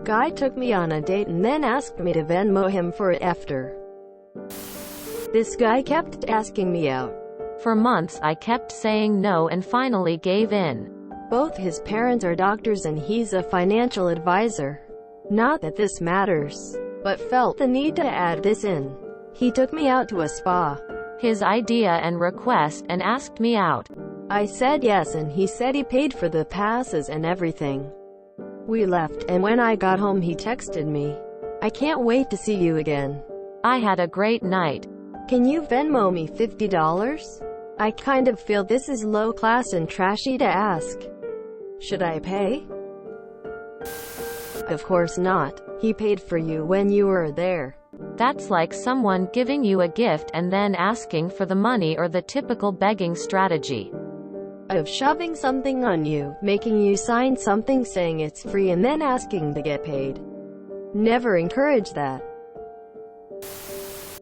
Guy took me on a date and then asked me to Venmo him for it after. This guy kept asking me out. For months I kept saying no and finally gave in. Both his parents are doctors and he's a financial advisor. Not that this matters, but felt the need to add this in. He took me out to a spa. His idea and request, and asked me out. I said yes and he said he paid for the passes and everything. We left, and when I got home he texted me, "I can't wait to see you again. I had a great night. Can you Venmo me $50? I kind of feel this is low class and trashy to ask. Should I pay?" Of course not. He paid for you when you were there. That's like someone giving you a gift and then asking for the money, or the typical begging strategy Of shoving something on you, making you sign something saying it's free and then asking to get paid. Never encourage that.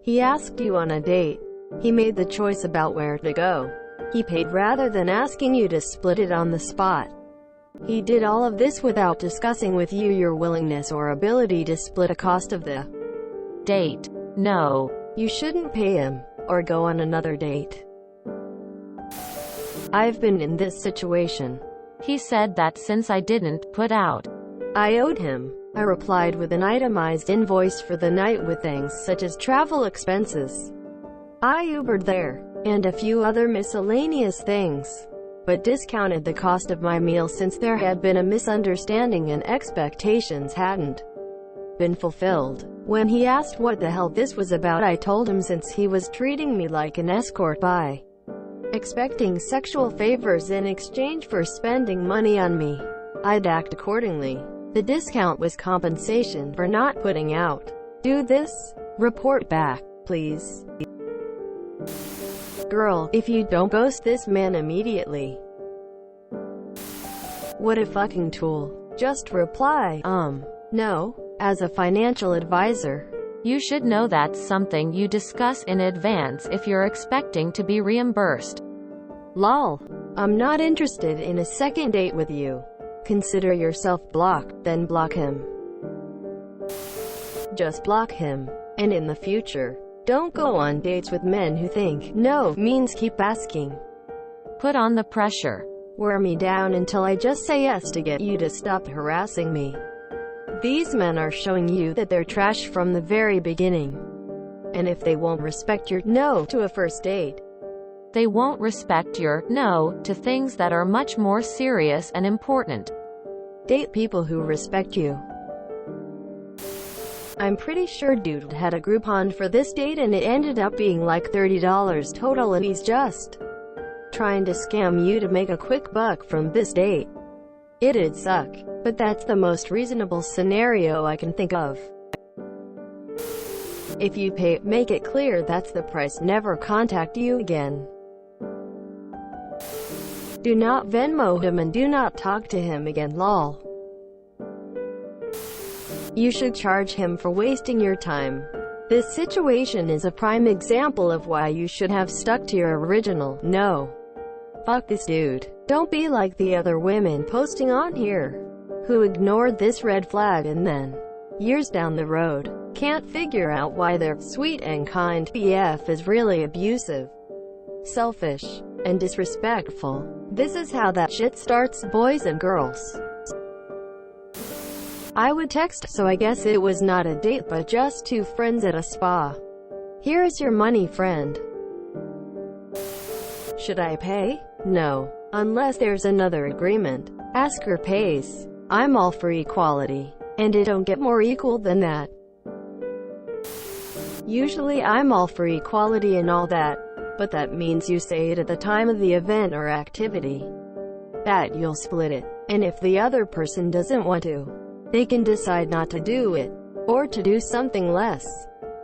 He asked you on a date. He made the choice about where to go. He paid rather than asking you to split it on the spot. He did all of this without discussing with you your willingness or ability to split a cost of the date. No. You shouldn't pay him, or go on another date. I've been in this situation. He said that since I didn't put out, I owed him. I replied with an itemized invoice for the night with things such as travel expenses. I Ubered there, and a few other miscellaneous things, but discounted the cost of my meal since there had been a misunderstanding and expectations hadn't been fulfilled. When he asked what the hell this was about, I told him since he was treating me like an escort by expecting sexual favors in exchange for spending money on me, I'd act accordingly. The discount was compensation for not putting out. Do this. Report back, please. Girl, if you don't ghost this man immediately. What a fucking tool. Just reply, no. As a financial advisor, you should know that's something you discuss in advance if you're expecting to be reimbursed. Lol. I'm not interested in a second date with you. Consider yourself blocked, then block him. Just block him. And in the future, don't go on dates with men who think no means keep asking. Put on the pressure. Wear me down until I just say yes to get you to stop harassing me. These men are showing you that they're trash from the very beginning. And if they won't respect your no to a first date, they won't respect your no to things that are much more serious and important. Date people who respect you. I'm pretty sure dude had a Groupon for this date and it ended up being like $30 total, and he's just trying to scam you to make a quick buck from this date. It'd suck, but that's the most reasonable scenario I can think of. If you pay, make it clear that's the price. Never contact you again. Do not Venmo him and do not talk to him again. Lol. You should charge him for wasting your time. This situation is a prime example of why you should have stuck to your original no. Fuck this dude. Don't be like the other women posting on here, who ignored this red flag and then, years down the road, can't figure out why their sweet and kind BF is really abusive, selfish, and disrespectful. This is how that shit starts, boys and girls. I would text, so I guess it was not a date but just two friends at a spa. Here's your money, friend. Should I pay? No. Unless there's another agreement. Asker pays. I'm all for equality. And it don't get more equal than that. Usually I'm all for equality and all that, but that means you say it at the time of the event or activity. That you'll split it. And if the other person doesn't want to, they can decide not to do it, or to do something less.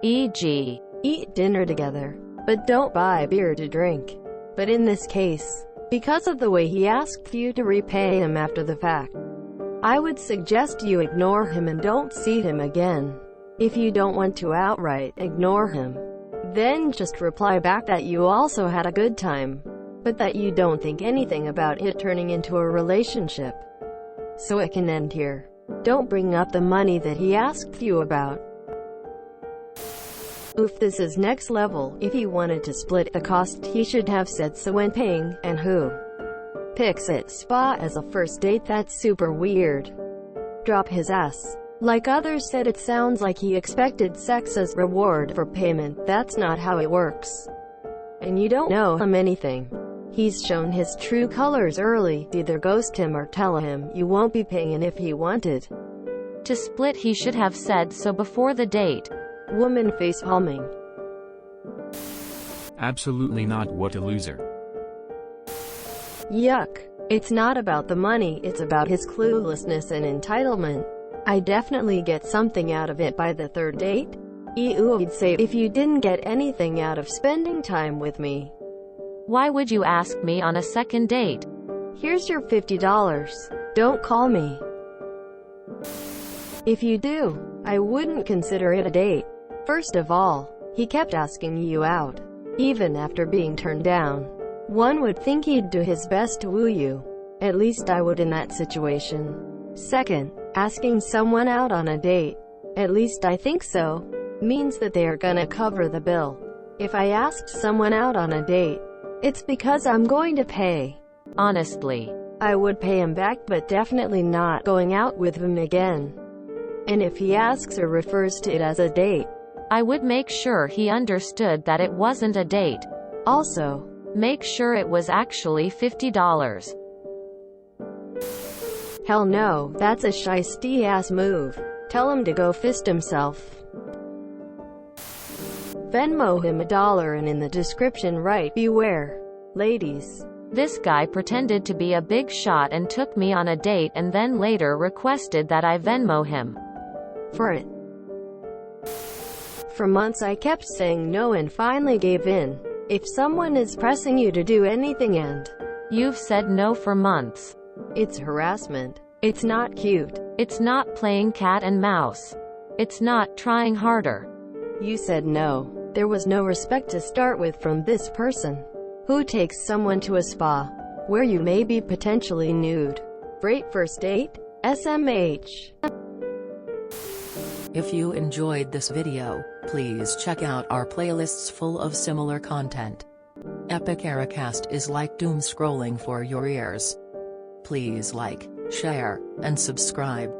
E.g., eat dinner together, but don't buy beer to drink. But in this case, because of the way he asked you to repay him after the fact, I would suggest you ignore him and don't see him again. If you don't want to outright ignore him, then just reply back that you also had a good time, but that you don't think anything about it turning into a relationship, so it can end here. Don't bring up the money that he asked you about. Oof, this is next level. If he wanted to split the cost, he should have said so when paying. And who picks it? Spa as a first date? That's super weird. Drop his ass. Like others said, it sounds like he expected sex as reward for payment. That's not how it works. And you don't know him anything. He's shown his true colors early. Either ghost him or tell him you won't be paying, and if he wanted to split, he should have said so before the date. Woman face palming. Absolutely not. What a loser. Yuck. It's not about the money, it's about his cluelessness and entitlement. I definitely get something out of it by the third date. Ew, I'd say if you didn't get anything out of spending time with me, why would you ask me on a second date? Here's your $50. Don't call me. If you do, I wouldn't consider it a date. First of all, he kept asking you out, even after being turned down. One would think he'd do his best to woo you. At least I would in that situation. Second, asking someone out on a date, at least I think so, means that they are gonna cover the bill. If I asked someone out on a date, it's because I'm going to pay. Honestly, I would pay him back, but definitely not going out with him again. And if he asks or refers to it as a date, I would make sure he understood that it wasn't a date. Also, make sure it was actually $50. Hell no, that's a shiesty-ass move. Tell him to go fist himself. Venmo him $1 and in the description write, beware, ladies. This guy pretended to be a big shot and took me on a date and then later requested that I Venmo him for it. For months I kept saying no and finally gave in. If someone is pressing you to do anything and you've said no for months, it's harassment. It's not cute. It's not playing cat and mouse. It's not trying harder. You said no. There was no respect to start with from this person. Who takes someone to a spa where you may be potentially nude? Great first date? SMH. If you enjoyed this video, please check out our playlists full of similar content. Epic Ericast is like doom scrolling for your ears. Please like, share, and subscribe.